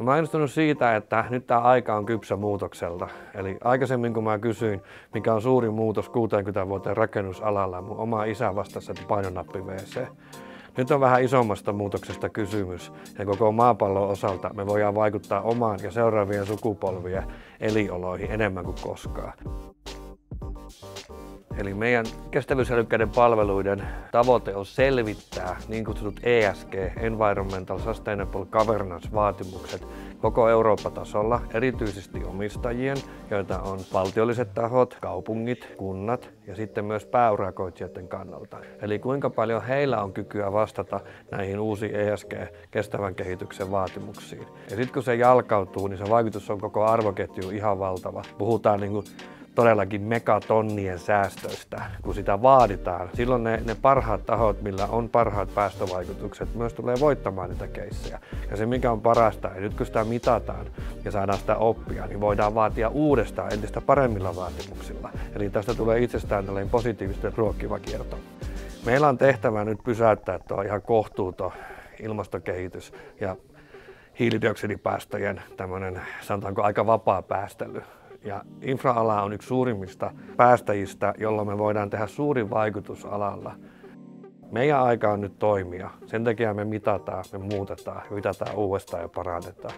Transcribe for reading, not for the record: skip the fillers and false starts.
No, mä oon innostunut siitä, että nyt tämä aika on kypsä muutokselta. Eli aikaisemmin kun mä kysyin, mikä on suurin muutos 60 vuoteen rakennusalalla, mun oma isä vastasi, että painonappi WC. Nyt on vähän isommasta muutoksesta kysymys ja koko maapallon osalta me voidaan vaikuttaa omaan ja seuraavien sukupolvien elinoloihin enemmän kuin koskaan. Eli meidän kestävyysälykkäiden palveluiden tavoite on selvittää niin kutsutut ESG, Environmental Sustainable Governance-vaatimukset koko Eurooppa-tasolla, erityisesti omistajien, joita on valtiolliset tahot, kaupungit, kunnat ja sitten myös pääurakoitsijoiden kannalta. Eli kuinka paljon heillä on kykyä vastata näihin uusiin ESG, kestävän kehityksen vaatimuksiin. Ja sitten kun se jalkautuu, niin se vaikutus on koko arvoketju ihan valtava. Puhutaan todellakin megatonnien säästöistä, kun sitä vaaditaan. Silloin ne parhaat tahot, millä on parhaat päästövaikutukset, myös tulee voittamaan niitä keissejä. Ja se mikä on parasta, että nyt kun sitä mitataan ja saadaan sitä oppia, niin voidaan vaatia uudestaan entistä paremmilla vaatimuksilla. Eli tästä tulee itsestään tällainen positiivisesti ruokkiva kierto. Meillä on tehtävä nyt pysäyttää tuo ihan kohtuuton ilmastokehitys ja hiilidioksidipäästöjen tämmöinen, sanotaanko aika vapaa päästely. Ja infra-ala on yksi suurimmista päästäjistä, jolloin me voidaan tehdä suurin vaikutus alalla. Meidän aika on nyt toimia. Sen takia me mitataan, me muutetaan uudestaan ja parannetaan.